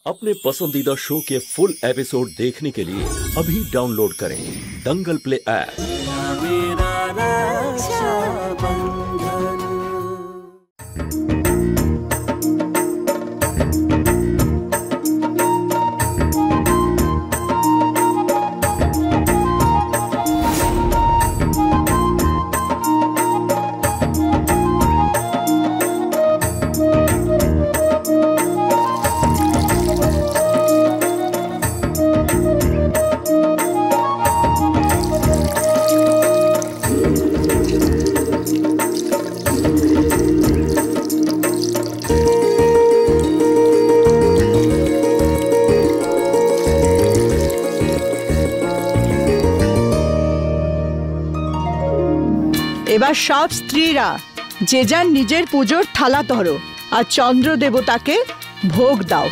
अपने पसंदीदा शो के फुल एपिसोड देखने के लिए अभी डाउनलोड करें दंगल प्ले ऐप। এবার সব স্ত্রীরা যে যার নিজের পুজোর থালা ধরো আর চন্দ্র দেবতাকে ভোগ দাও।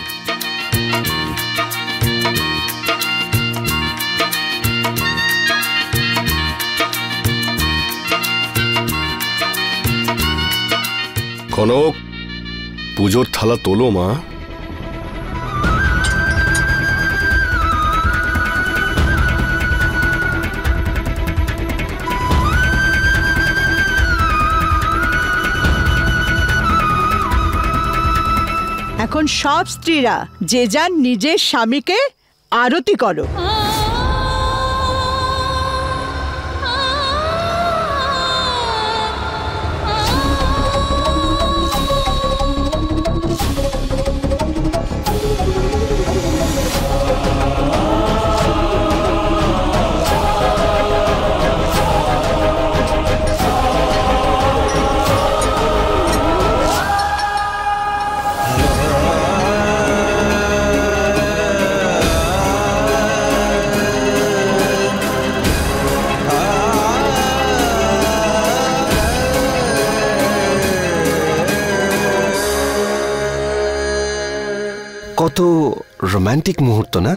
কনক, পুজোর থালা তোলো মা। এখন সব স্ত্রীরা যে যার নিজের স্বামীকে আরতি করো। কত রোমান্টিক মুহূর্ত না,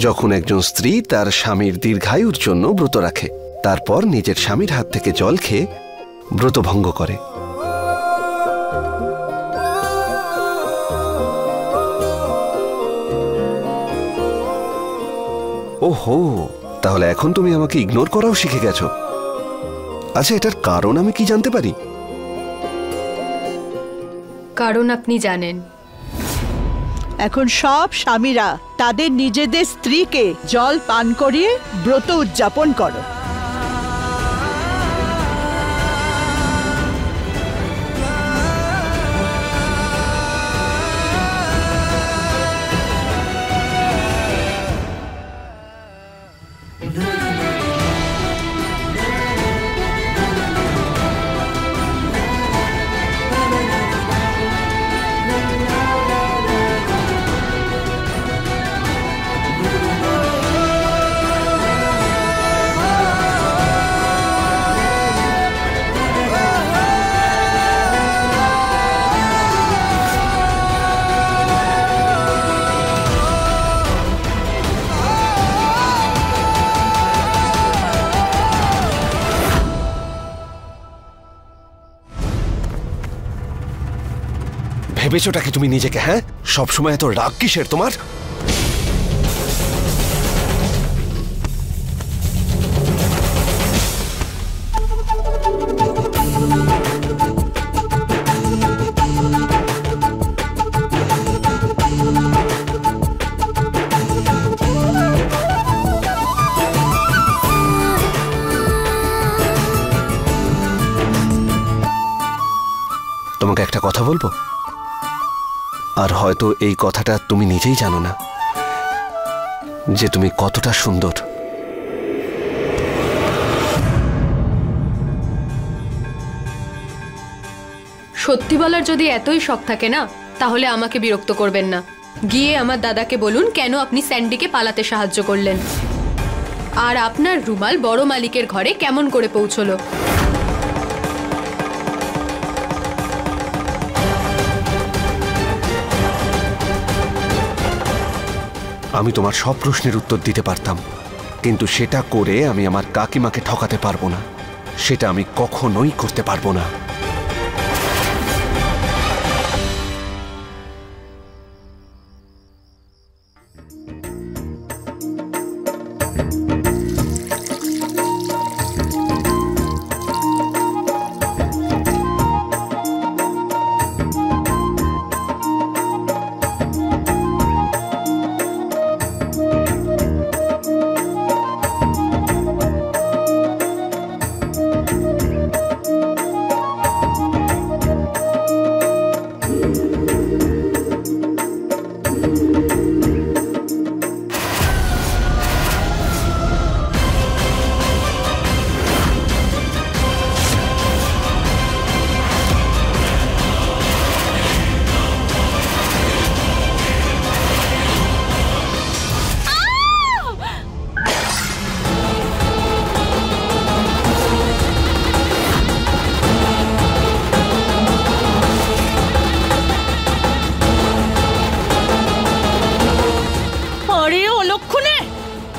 যখন একজন স্ত্রী তার স্বামীর দীর্ঘায়ুর জন্য ব্রত রাখে, তারপর নিজের স্বামীর হাত থেকে জল খেয়ে ব্রত ভঙ্গ করে। ওহো, তাহলে এখন তুমি আমাকে ইগনোর করাও শিখে গেছো। আচ্ছা, এটার কারণ আমি কি জানতে পারি? কারণ আপনি জানেন। এখন সব স্বামীরা তাদের নিজেদের স্ত্রীকে জল পান করিয়ে ব্রত উদযাপন করো। ভেবেছোটাকে তুমি নিজেকে? হ্যাঁ, সবসময় এত রাগ কিসের তোমার? তোমাকে একটা কথা বলবো, আর হয়তো এই কথাটা তুমি নিজেই জানো না যে তুমি কতটা সুন্দর। সত্যি বলার যদি এতই শখ থাকে না, তাহলে আমাকে বিরক্ত করবেন না। গিয়ে আমার দাদাকে বলুন কেন আপনি স্যান্ডিকে পালাতে সাহায্য করলেন, আর আপনার রুমাল বড় মালিকের ঘরে কেমন করে পৌঁছলো। আমি তোমার সব প্রশ্নের উত্তর দিতে পারতাম, কিন্তু সেটা করে আমি আমার কাকিমাকে ঠকাতে পারবো না। সেটা আমি কখনোই করতে পারবো না।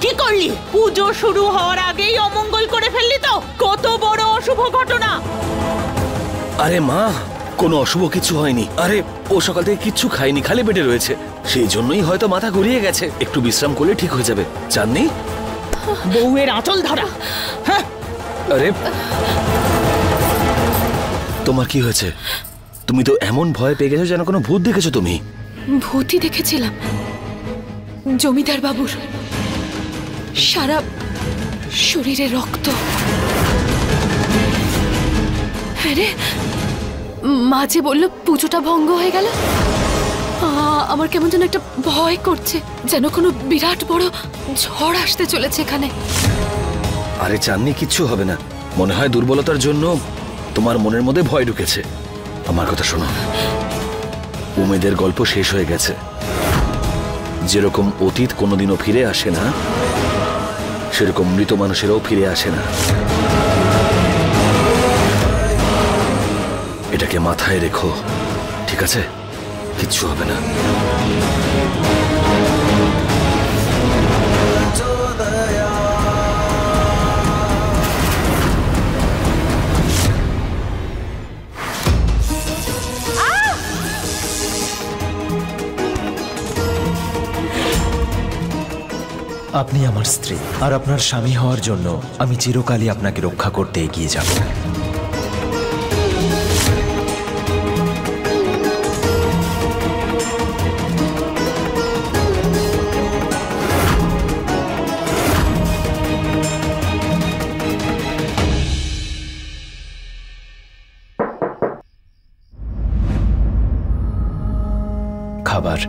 কি করলি? পুজো শুরু হওয়ার আগেই অমঙ্গল করে ফেললি তো? কত বড় অশুভ ঘটনা! আরে মা, কোনো অশুভ কিছু হয়নি। আরে ও সকাল থেকে কিচ্ছু খায়নি, খালি পেটে রয়েছে, সেই জন্যই হয়তো মাথা ঘুরিয়ে গেছে। একটু বিশ্রাম করলে ঠিক হয়ে যাবে। চাঁদনি, বউয়ের আঁচল ধরা। হ্যাঁ, আরে তোমার কি হয়েছে? তুমি তো এমন ভয় পেয়ে গেছো যেন কোনো ভূত দেখেছো তুমি। ভূতই দেখেছিলাম, জমিদার বাবুর সারা শরীরে রক্ত। আরে মাঝে বললো পুজোটা ভঙ্গ হয়ে গেল। আমার কেমন যেন একটা ভয় করছে, যেন কোনো বিরাট বড় ঝড় আসতে চলেছে এখানে। আরে চাঁদনি, কিচ্ছু হবে না। মনে হয় দুর্বলতার জন্য তোমার মনের মধ্যে ভয় ঢুকেছে। আমার কথা শোনো, উমেদের গল্প শেষ হয়ে গেছে। যেরকম অতীত কোনোদিনও ফিরে আসে না, সেরকম মৃত মানুষেরাও ফিরে আসে না। এটাকে মাথায় রেখো, ঠিক আছে? কিচ্ছু হবে না। আপনি আমার স্ত্রী, আর আপনার স্বামী হওয়ার জন্য আমি চিরকালই আপনাকে রক্ষা করতে এগিয়ে যাব। খাবার।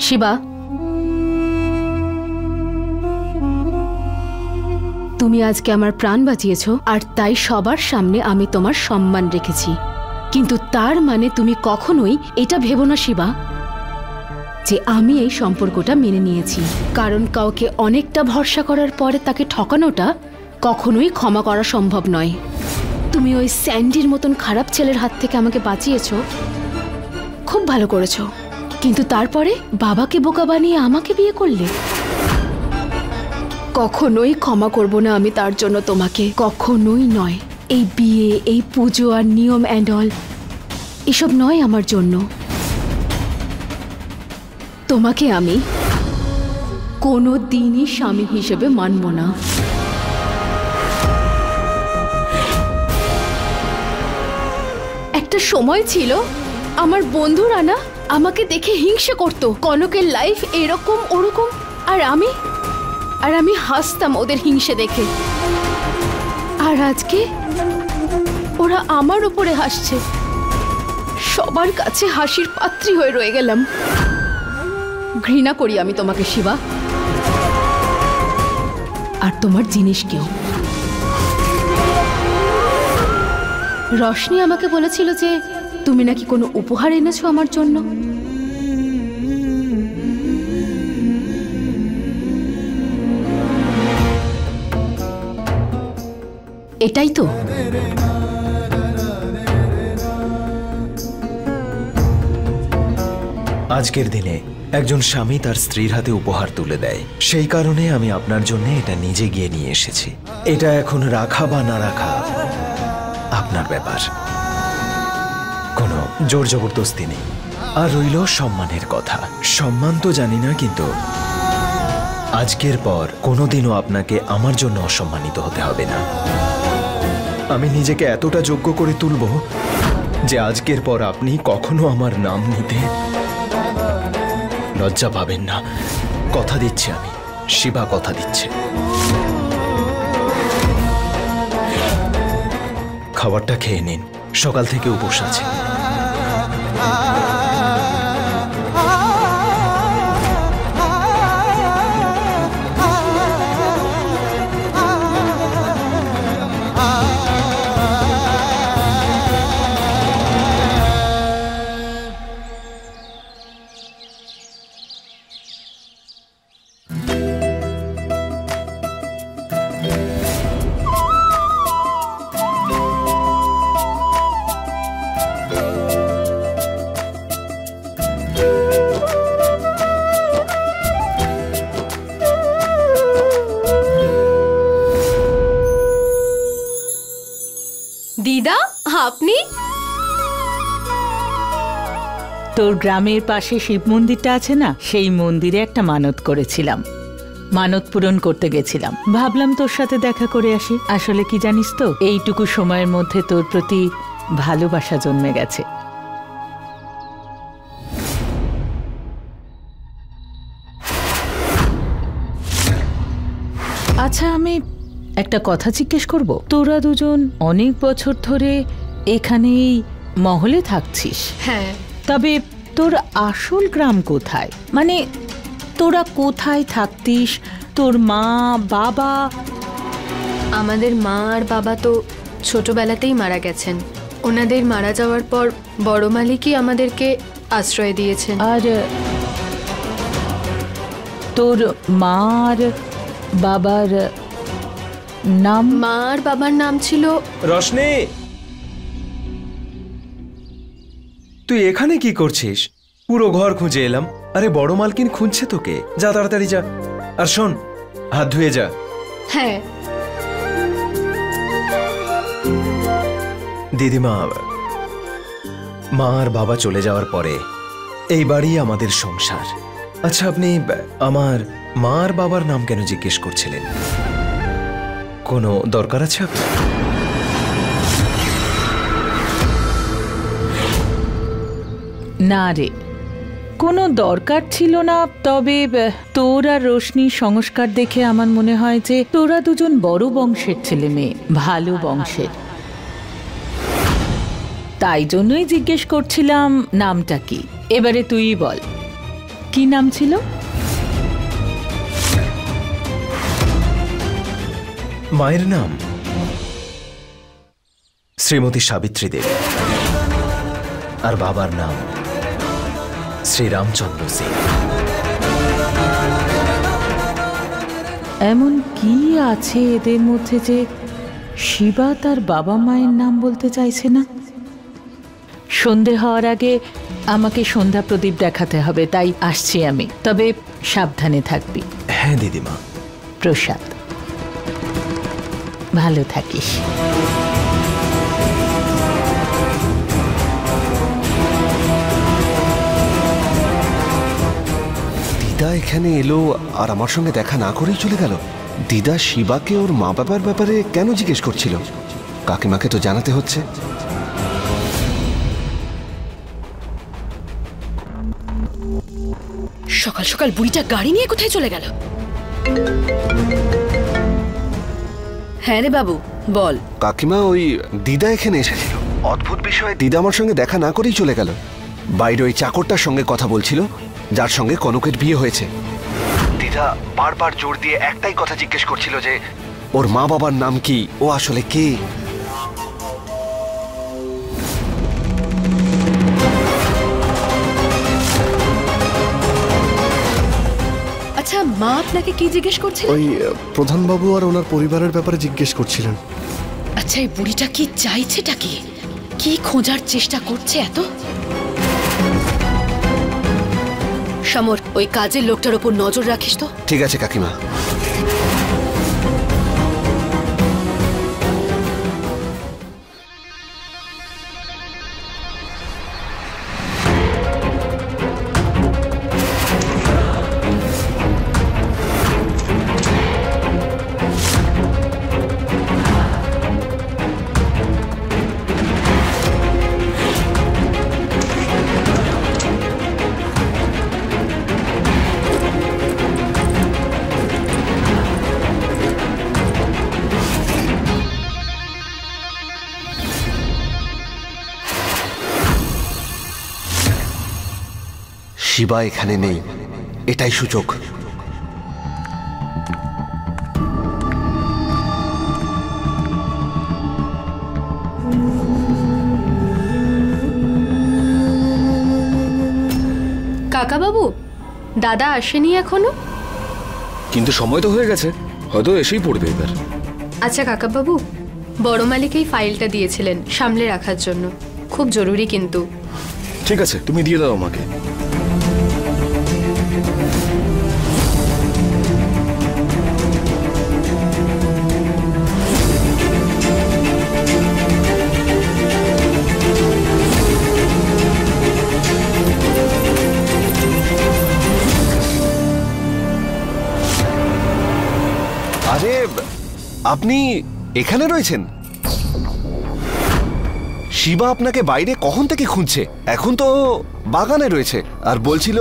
শিবা, তুমি আজকে আমার প্রাণ বাঁচিয়েছো, আর তাই সবার সামনে আমি তোমার সম্মান রেখেছি। কিন্তু তার মানে তুমি কখনোই এটা ভেবো না শিবা যে আমি এই সম্পর্কটা মেনে নিয়েছি। কারণ কাউকে অনেকটা ভরসা করার পরে তাকে ঠকানোটা কখনোই ক্ষমা করা সম্ভব নয়। তুমি ওই স্যান্ডির মতন খারাপ ছেলের হাত থেকে আমাকে বাঁচিয়েছো, খুব ভালো করেছো। কিন্তু তারপরে বাবাকে বোকা বানিয়ে আমাকে বিয়ে করলে। কখনোই ক্ষমা করব না আমি তার জন্য তোমাকে, কখনোই নয়। এই বিয়ে, এই পুজো আর নিয়ম অ্যান্ড অল এসব নয় আমার জন্য। তোমাকে আমি কোনো দিনই স্বামী হিসেবে মানব না। একটা সময় ছিল আমার বন্ধুরা না আমাকে দেখে হিংসে করত, কনকের লাইফ এরকম ওরকম, আর আমি হাসতাম ওদের হিংসে দেখে। আর আজকে ওরা আমার উপরে হাসছে, সবার কাছে হাসির পাত্রী হয়ে রয়ে গেলাম। ঘৃণা করি আমি তোমাকে শিবা, আর তোমার জিনিসকেও। রশনি আমাকে বলেছিল যে তুমি নাকি কোনো উপহার এনেছো আমার জন্য। এটাই তো? আজকের দিনে একজন স্বামী তার স্ত্রীর হাতে উপহার তুলে দেয়, সেই কারণে আমি আপনার জন্য এটা নিজে গিয়ে নিয়ে এসেছি। এটা এখন রাখা বা না রাখা আপনার ব্যাপার, কোনো জোর জবরদস্তি নেই। আর রইল সম্মানের কথা। সম্মান তো জানি না, কিন্তু আজকের পর কোনোদিনও আপনাকে আমার জন্য অসম্মানিত হতে হবে না। আমি নিজেকে এতটা যোগ্য করে তুলব যে আজকের পর আপনি কখনো আমার নাম নিতে লজ্জা পাবেন না। কথা দিচ্ছি আমি, শিবা কথা দিচ্ছে। খাবারটা খেয়ে নিন, সকাল থেকে উপোস আছে। দিদা, আপনি? তোর গ্রামের পাশে শিব মন্দিরটা আছে না, সেই মন্দিরে একটা মানত করেছিলাম। মানত পূরণ করতে গেছিলাম, ভাবলাম তোর সাথে দেখা করে আসি। আসলে কি জানিস তো, এইটুকু সময়ের মধ্যে তোর প্রতি ভালোবাসা জন্মে গেছে। আচ্ছা, আমি একটা কথা জিজ্ঞেস করব। তোরা দুজন অনেক বছর ধরে এখানেই মহলে থাকছিস? হ্যাঁ। তবে তোর আসল গ্রাম কোথায়? মানে তোরা কোথায় থাকতিস? তোর মা বাবা? আমাদের মা আর বাবা তো ছোটবেলাতেই মারা গেছেন। ওনাদের মারা যাওয়ার পর বড় মালিকই আমাদেরকে আশ্রয় দিয়েছেন। আর তোর মা আর বাবার নাম? মা আর বাবার নাম ছিল রশনি, তুই এখানে কি করছিস? পুরো ঘর খুঁজে এলাম। আরে বড় মালকিন খুঁজছে তোকে, যা তাড়াতাড়ি যা। আর শোন, হাত ধুয়ে যা। হ্যাঁ। দিদিমা, মা আর বাবা চলে যাওয়ার পরে এই বাড়ি আমাদের সংসার। আচ্ছা, আপনি আমার মা আর বাবার নাম কেন জিজ্ঞেস করছিলেন? কোনো দরকার আছে আপনার? না রে, কোনো দরকার ছিল না। তবে তোর আর রোশনির সংস্কার দেখে আমার মনে হয় যে তোরা দুজন বড় বংশের ছেলে মেয়ে, ভালো বংশের। তাই জন্যই জিজ্ঞেস করছিলাম নামটা কি। এবারে তুই বল, কি নাম ছিল? মায়ের নাম শ্রীমতী সাবিত্রী দেবী, আর বাবার নাম শ্রীরামচন্দ্র সিং। এমন কি আছে এদের মধ্যে যে শিবা তার বাবা মায়ের নাম বলতে চাইছে না? সন্ধে হওয়ার আগে আমাকে সন্ধ্যা প্রদীপ দেখাতে হবে, তাই আসছি আমি। তবে সাবধানে থাকবি। হ্যাঁ দিদিমা। প্রসাদ, ভালো থাকিস। দিদা এখানে এলো আর আমার সঙ্গে দেখা না করেই চলে গেল। দিদা শিবাকে ওর মা বাবার ব্যাপারে কেন জিজ্ঞেস করছিল? কাকিমাকে তো জানাতে হচ্ছে। সকাল সকাল বুড়িটা গাড়ি নিয়ে কোথায় চলে গেল? হ্যাঁ রে বাবু, বল। কাকিমা, ওই দিদা এখানে এসেছিল। অদ্ভুত বিষয়ে দিদা আমার সঙ্গে দেখা না করেই চলে গেল। বাইরে ওই চাকরটার সঙ্গে কথা বলছিল, যার সঙ্গে কনকের বিয়ে হয়েছে। দিদা বারবার জোর দিয়ে একটাই কথা জিজ্ঞেস করছিল যে ওর মা বাবার নাম কি, ও আসলে কে। আচ্ছা, মা আপনাকে কি জিজ্ঞেস করছিলেন? ওই প্রধানবাবু আর ওনার পরিবারের ব্যাপারে জিজ্ঞেস করছিলেন। আচ্ছা, এই বুড়িটা কি চাইছেটা কি? কি খোঁজার চেষ্টা করছে এত? সমর, ওই কাজের লোকটার উপর নজর রাখিস তো। ঠিক আছে কাকিমা। শিবা এখানে নেই, এটাই সুযোগ। কাকাবাবু, দাদা আসেনি এখনো? কিন্তু সময় তো হয়ে গেছে, হয়তো এসেই পড়বে এবার। আচ্ছা কাকাবাবু, বড় মালিক এই ফাইলটা দিয়েছিলেন সামলে রাখার জন্য, খুব জরুরি কিন্তু। ঠিক আছে, তুমি দিয়ে দাও আমাকে। আপনি এখানে রয়েছেন? শিবা আপনাকে বাইরে কখন থেকে খুঁজছে? এখন তো বাগানে রয়েছে আর বলছিল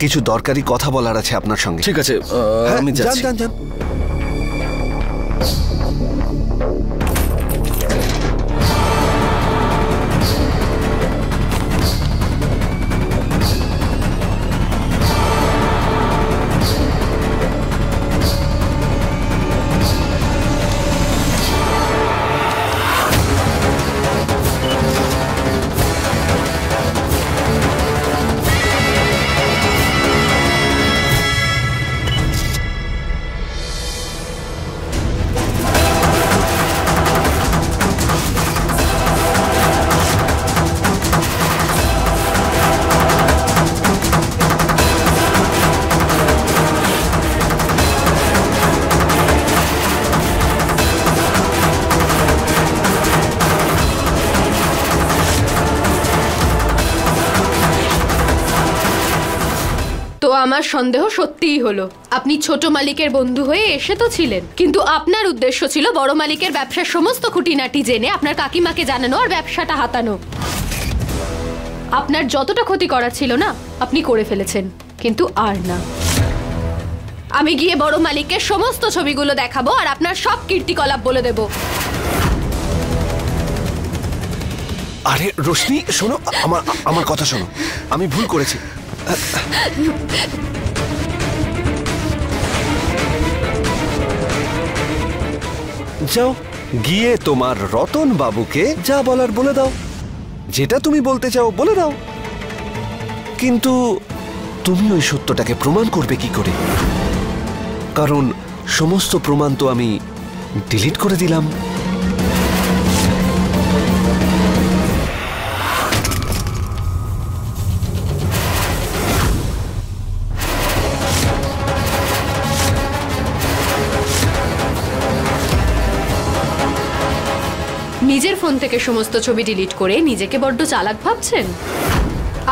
কিছু দরকারি কথা বলার আছে আপনার সঙ্গে। ঠিক আছে, আমি যাচ্ছি। যান। আমার সন্দেহ সত্যিই হলো। আপনি ছোট মালিকের বন্ধু হয়ে এসে তো ছিলেন, কিন্তু আপনার উদ্দেশ্য ছিল বড় মালিকের ব্যবসার সমস্ত খুঁটিনাটি জেনে আপনার কাকিমাকে জানানো আর ব্যবসাটা হাতানো। আপনার যতটা ক্ষতি করার ছিল না আপনি করে ফেলেছেন, কিন্তু আর না। আমি গিয়ে বড় মালিকের সমস্ত ছবিগুলো দেখাবো আর আপনার সব কীর্তিকলাপ বলে দেব। আরে রোশনি, শোনো, আমার কথা শোনো। আমি ভুল করেছি। যাও গিয়ে তোমার রতন বাবুকে যা বলার বলে দাও, যেটা তুমি বলতে চাও বলে দাও। কিন্তু তুমি ওই সত্যটাকে প্রমাণ করবে কি করে? কারণ সমস্ত প্রমাণ তো আমি ডিলিট করে দিলাম। নিজের ফোন থেকে সমস্ত ছবি ডিলিট করে নিজেকে বড্ড চালাক ভাবছেন?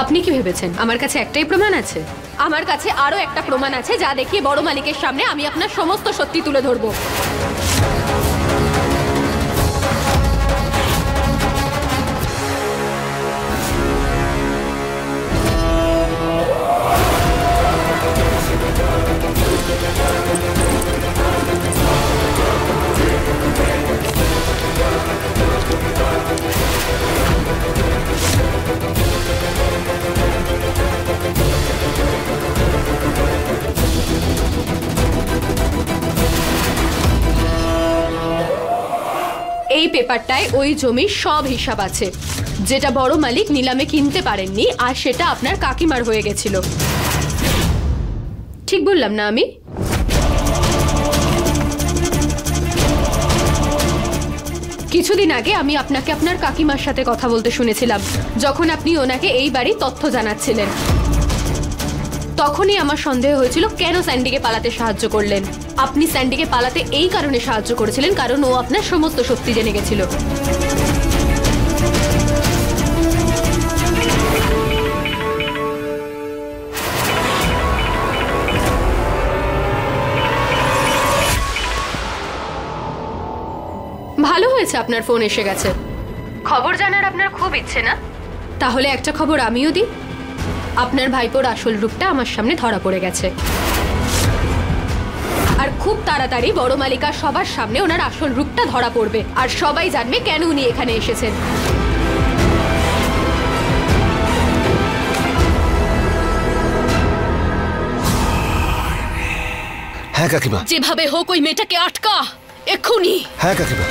আপনি কি ভেবেছেন আমার কাছে একটাই প্রমাণ আছে? আমার কাছে আরো একটা প্রমাণ আছে, যা দেখিয়ে বড় মালিকের সামনে আমি আপনার সমস্ত সত্যি তুলে ধরবো। এই পেপারটায় ওই জমির সব হিসাব আছে, যেটা বড় মালিক নিলামে কিনতে পারেননি, আর সেটা আপনার কাকিমার হয়ে গেছিল। ঠিক বললাম না আমি? কিছুদিন আগে আমি আপনাকে আপনার কাকিমার সাথে কথা বলতে শুনেছিলাম, যখন আপনি ওনাকে এই বাড়ির তথ্য জানাচ্ছিলেন। তখনই আমার সন্দেহ হয়েছিল কেন স্যান্ডিকে পালাতে সাহায্য করলেন। আপনি স্যান্ডিকে পালাতে এই কারণে সাহায্য করেছিলেন কারণ ও আপনার সমস্ত শক্তি জেনে গেছিল। ভালো হয়েছে আপনার ফোন এসে গেছে। খবর জানার আপনার খুব ইচ্ছে না? তাহলে একটা খবর আমিও দিই। আপনার ভাইপোর আসল রূপটা আমার সামনে ধরা পড়ে গেছে, আর খুব তাড়াতাড়ি বড় মালিকা সবার সামনে ওনার আসল রূপটা ধরা পড়বে, আর সবাই জানবে কেন উনি এখানে এসেছেন। হ্যাঁ কাকিমা। যেভাবে হোক ওই মেয়েটাকে আটকা এক্ষুনি। হ্যাঁ কাকিমা।